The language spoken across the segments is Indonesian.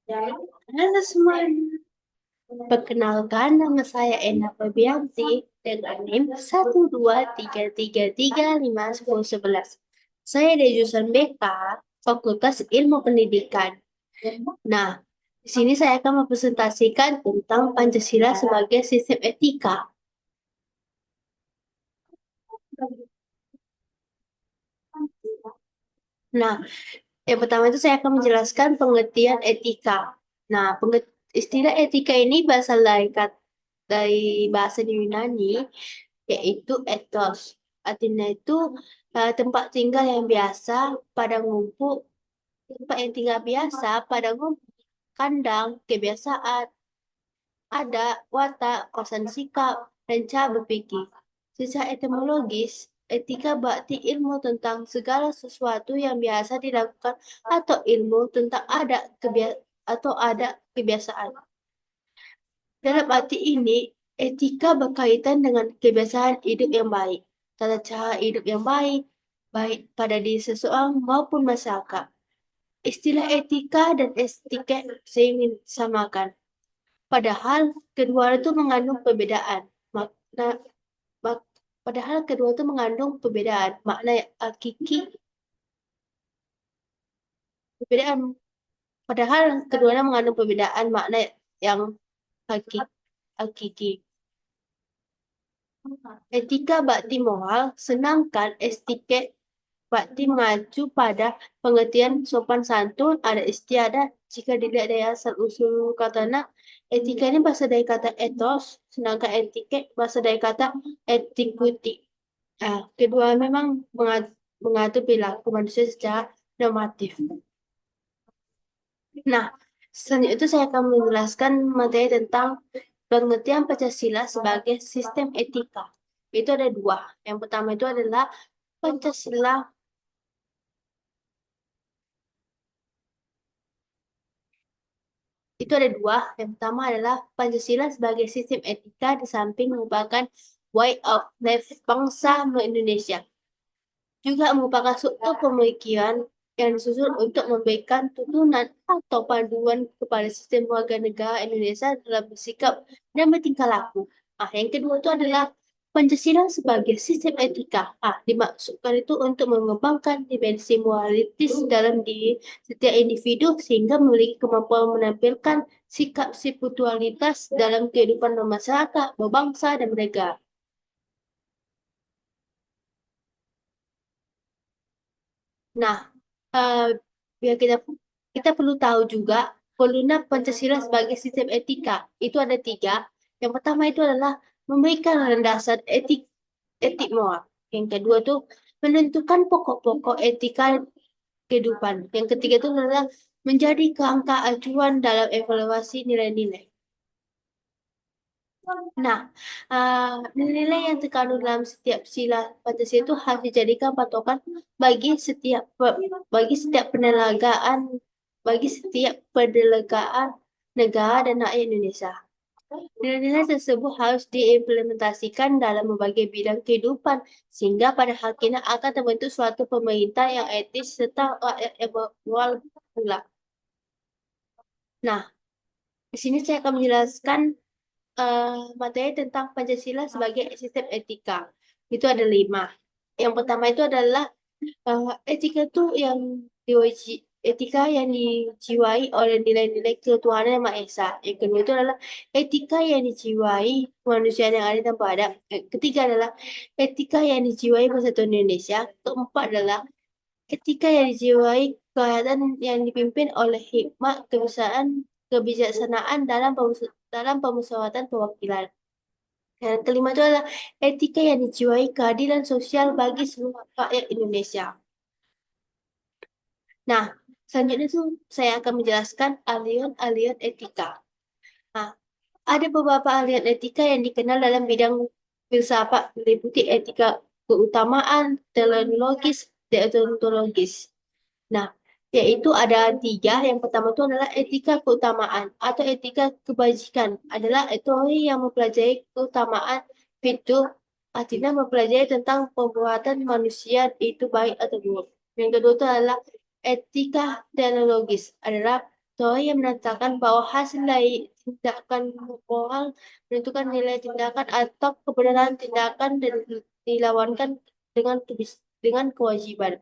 Halo semuanya, perkenalkan nama saya Ena Febianti dengan NIM 123335111. Saya dari jurusan BK, Fakultas Ilmu Pendidikan. Nah, di sini saya akan mempresentasikan tentang Pancasila sebagai sistem etika. Nah, yang pertama itu saya akan menjelaskan pengertian etika. Nah, istilah etika ini berasal dari bahasa Yunani, yaitu ethos. Artinya itu tempat tinggal yang biasa pada ngumpul, tempat yang tinggal biasa pada ngumpul, kandang, kebiasaan, ada, watak, kosan sikap, dan cara berpikir. Secara etimologis, etika berarti ilmu tentang segala sesuatu yang biasa dilakukan atau ilmu tentang ada kebiasaan. Dalam arti ini, etika berkaitan dengan kebiasaan hidup yang baik, tata cara hidup yang baik, baik pada diri seseorang maupun masyarakat. Istilah etika dan etiket sering disamakan. Padahal kedua itu mengandung perbedaan. Makna, mak- Padahal kedua itu mengandung perbedaan. Makna yang hakiki, perbedaan. Padahal keduanya mengandung perbedaan makna yang hakiki. Etika bakti moral, sedangkan etiket bakti mengacu pada pengertian sopan santun, ada istiadat. Jika dilihat dari asal usul katanya, etika ini berasal dari kata ethos, sedangkan etiket berasal dari kata etikuti. Kedua memang mengatur perilaku manusia secara normatif. Nah, selanjutnya itu saya akan menjelaskan materi tentang pengertian Pancasila sebagai sistem etika. Itu ada dua. Yang pertama itu adalah Pancasila. Itu ada dua. Yang pertama adalah Pancasila sebagai sistem etika di samping merupakan way of life bangsa Indonesia. Juga merupakan suatu pemikiran yang disusun untuk memberikan tuntunan atau panduan kepada sistem warga negara Indonesia dalam bersikap dan bertingkah laku. Yang kedua itu adalah Pancasila sebagai sistem etika. Dimaksudkan itu untuk mengembangkan dimensi moralitas dalam diri setiap individu sehingga memiliki kemampuan menampilkan sikap spiritualitas dalam kehidupan masyarakat, berbangsa, dan bernegara. Nah, eh, biar kita perlu tahu juga pelunak Pancasila sebagai sistem etika itu ada tiga. Yang pertama itu adalah memberikan landasan etik moral. Yang kedua itu menentukan pokok-pokok etika kehidupan. Yang ketiga itu adalah menjadi kerangka acuan dalam evaluasi nilai-nilai. Nah, nilai yang terkandung dalam setiap sila Pancasila itu harus dijadikan patokan bagi setiap bagi setiap penyelenggaraan bagi setiap penyelenggaraan negara dan rakyat Indonesia. Nilai-nilai tersebut harus diimplementasikan dalam berbagai bidang kehidupan sehingga pada akhirnya akan terbentuk suatu pemerintah yang etis serta rakyat yang bermoral pula. Nah, di sini saya akan menjelaskan materi tentang Pancasila sebagai sistem etika. Itu ada 5. Yang pertama itu adalah etika itu etika yang dijiwai oleh nilai-nilai ketuhanan yang Maha Esa. Yang kedua itu adalah etika yang dijiwai kemanusiaan yang adil tanpa adab. Ketiga adalah etika yang dijiwai persatuan Indonesia. Keempat adalah etika yang dijiwai kerakyatan yang dipimpin oleh hikmat, kebijaksanaan dalam pemusyawaratan perwakilan. Dan kelima itu adalah etika yang dijiwai keadilan sosial bagi seluruh rakyat Indonesia. Nah, selanjutnya itu saya akan menjelaskan aliran-aliran etika. Nah, ada beberapa aliran etika yang dikenal dalam bidang filsafat meliputi etika keutamaan, teleologis, deontologis. Nah, yaitu ada tiga. Yang pertama itu adalah etika keutamaan atau etika kebajikan. Adalah teori yang mempelajari keutamaan fitur, artinya mempelajari tentang perbuatan manusia itu baik atau buruk. Yang kedua itu adalah Etika teknologis adalah teori yang menyatakan bahwa hasil dari tindakan moral menentukan nilai tindakan atau kebenaran tindakan dan dilawankan dengan kewajiban.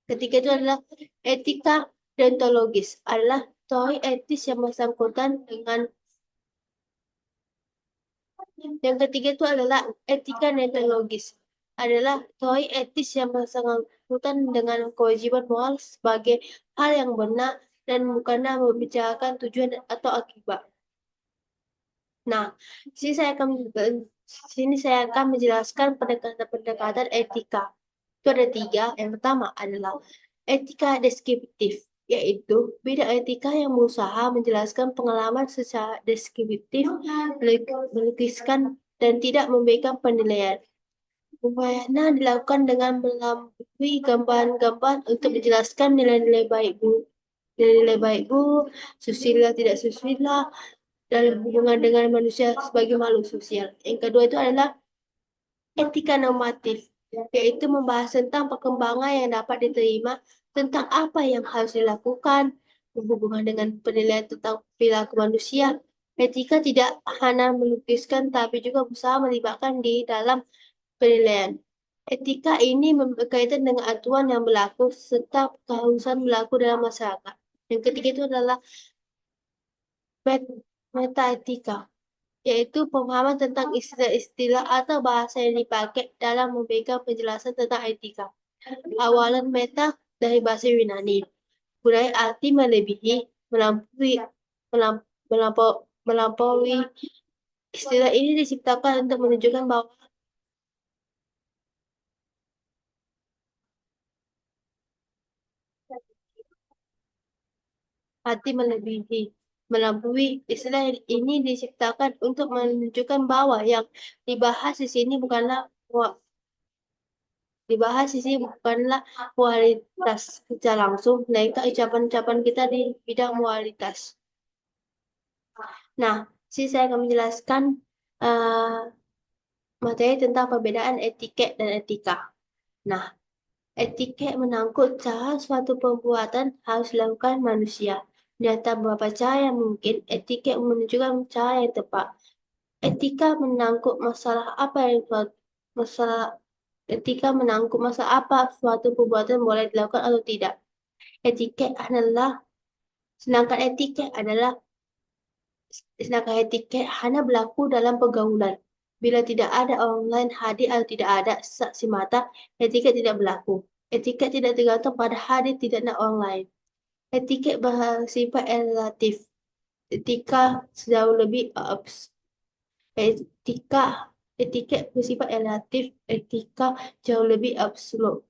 Ketiga itu adalah etika deontologis adalah teori etis yang bersangkutan dengan yang ketiga itu adalah etika deontologis adalah teori etis yang bersangkutan dengan kewajiban moral sebagai hal yang benar dan bukanlah membicarakan tujuan atau akibat. Nah, sini saya akan sini saya akan menjelaskan pendekatan-pendekatan etika. Itu ada tiga. Yang pertama adalah etika deskriptif, yaitu bidang etika yang berusaha menjelaskan pengalaman secara deskriptif, melukiskan dan tidak memberikan penilaian. Upayanya dilakukan dengan melalui gambaran-gambaran untuk menjelaskan nilai-nilai baik buruk, nilai-nilai baik buruk, susila tidak susila, dalam hubungan dengan manusia sebagai makhluk sosial. Yang kedua itu adalah etika normatif, yaitu membahas tentang perkembangan yang dapat diterima tentang apa yang harus dilakukan berhubungan dengan penilaian tentang perilaku manusia. Etika tidak hanya melukiskan, tapi juga berusaha melibatkan di dalam penilaian. Etika ini berkaitan dengan aturan yang berlaku serta keharusan berlaku dalam masyarakat. Yang ketiga itu adalah metaetika, yaitu pemahaman tentang istilah-istilah atau bahasa yang dipakai dalam memberikan penjelasan tentang etika. Awalan meta dari bahasa Yunani, budaya arti melebihi, melampaui, melampaui. Istilah ini diciptakan untuk menunjukkan bahwa arti melebihi, melampaui. Istilah ini diciptakan untuk menunjukkan bahwa yang dibahas di sini bukanlah dibahas di sini bukanlah moralitas secara langsung, melainkan ucapan-ucapan kita di bidang moralitas. Nah, sini saya akan menjelaskan eh, materi tentang perbedaan etiket dan etika. Nah, etiket menangkut cara suatu perbuatan harus dilakukan manusia. Di antara beberapa cara yang mungkin, etiket menunjukkan cara yang tepat. Etika menangkut masalah apa yang masalah etika menangkut masalah apa suatu perbuatan boleh dilakukan atau tidak. Etiket adalah sedangkan etiket adalah sedangkan etiket hanya berlaku dalam pergaulan. Bila tidak ada orang lain hadir atau tidak ada saksi mata, etiket tidak berlaku. Etiket tidak tergantung pada hadir tidaknya orang lain. Etiket bersifat relatif. Etika sejauh lebih etika etiket bersifat relatif, etika jauh lebih absolut.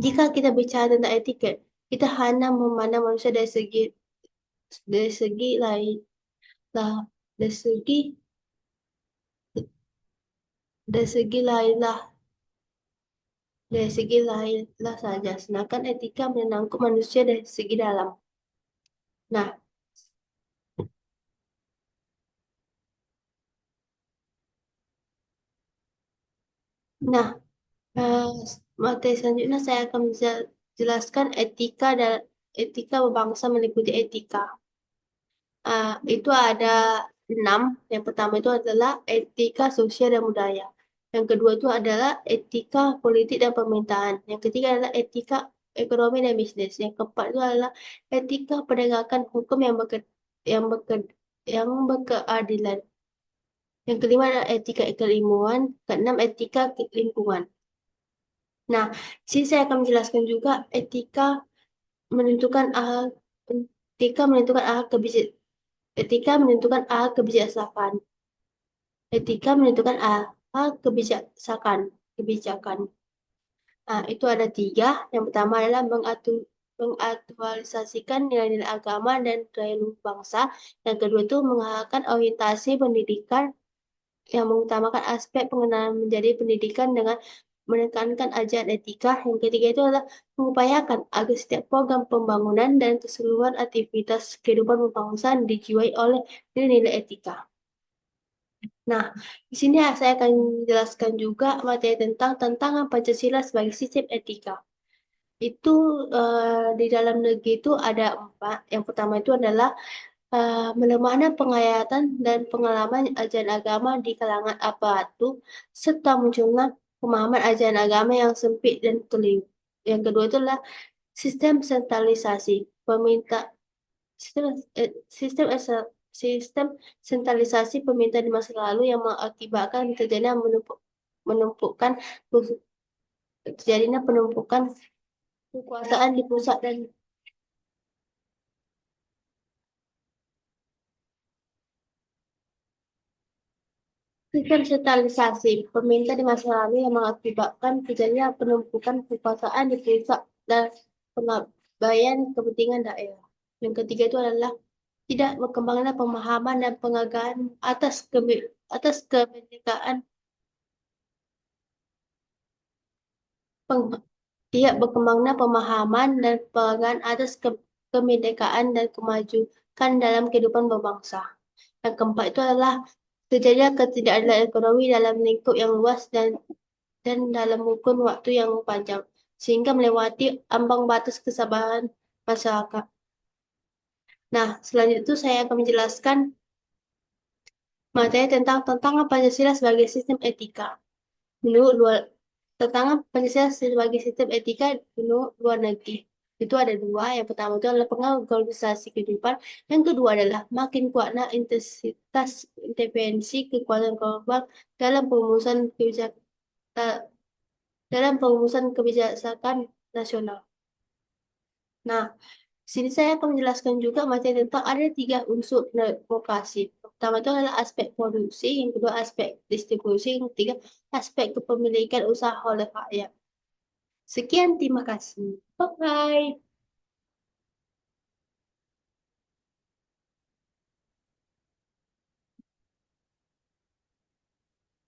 Jika kita bicara tentang etiket, kita hanya memandang manusia dari segi lain lah, dari segi dari segi lain lah, dari segi lain lah saja. Sedangkan etika menangkap manusia dari segi dalam. Nah, nah, eh, materi selanjutnya saya akan jelaskan etika dan etika berbangsa meliputi etika. Itu ada 6. Yang pertama itu adalah etika sosial dan budaya. Yang kedua itu adalah etika politik dan pemerintahan. Yang ketiga adalah etika ekonomi dan bisnis. Yang keempat itu adalah etika penegakan hukum yang berke, yang berkeadilan. Yang kelima adalah etika keilmuan. Keenam etika lingkungan. Nah, sini saya akan menjelaskan juga menentukan arah etika menentukan arah kebijakan. Etika menentukan arah kebijaksanaan. Etika menentukan arah kebijakan. Nah, itu ada 3. Yang pertama adalah mengaktualisasikan nilai-nilai agama dan gaya luhur bangsa. Yang kedua itu mengarahkan orientasi pendidikan yang mengutamakan aspek pengenalan menjadi pendidikan dengan menekankan ajaran etika. Yang ketiga itu adalah mengupayakan agar setiap program pembangunan dan keseluruhan aktivitas kehidupan berbangsa dijiwai oleh nilai-nilai etika. Nah, di sini saya akan menjelaskan juga materi tentang tantangan Pancasila sebagai sistem etika. Itu di dalam negeri itu ada empat. Yang pertama itu adalah melemahnya penghayatan dan pengalaman ajaran agama di kalangan aparatur, serta munculnya pemahaman ajaran agama yang sempit dan keliru. Yang kedua itu adalah sistem sentralisasi. Pemerintah sistem eh, sistem esa- sistem sentralisasi pemerintah di masa lalu yang mengakibatkan menumpukan terjadinya penumpukan kekuasaan di pusat dan sistem sentralisasi pemerintah di masa lalu yang mengakibatkan terjadinya penumpukan kekuasaan di pusat dan pengabaian kepentingan daerah. Yang ketiga itu adalah tidak berkembangnya pemahaman dan penghargaan atas kemerdekaan peng- tidak berkembangnya pemahaman dan penghargaan atas kemerdekaan dan kemajuan dalam kehidupan berbangsa. Yang keempat itu adalah terjadinya ketidakadilan ekonomi dalam lingkup yang luas dan dalam kurun waktu yang panjang, sehingga melewati ambang batas kesabaran masyarakat. Nah, selanjutnya itu saya akan menjelaskan materi tentang tantangan Pancasila sebagai sistem etika. Menurut luar, tantangan Pancasila sebagai sistem etika menurut luar negeri. Itu ada dua. Yang pertama itu adalah pengaruh globalisasi kehidupan. Yang kedua adalah makin kuatnya intensitas intervensi kekuatan global dalam perumusan kebijakan kebijakan nasional. Nah, di sini saya akan menjelaskan juga materi tentang ada tiga unsur demokrasi. Pertama itu adalah aspek produksi, yang kedua aspek distribusi, yang ketiga aspek kepemilikan usaha oleh rakyat. Sekian, terima kasih. Bye-bye.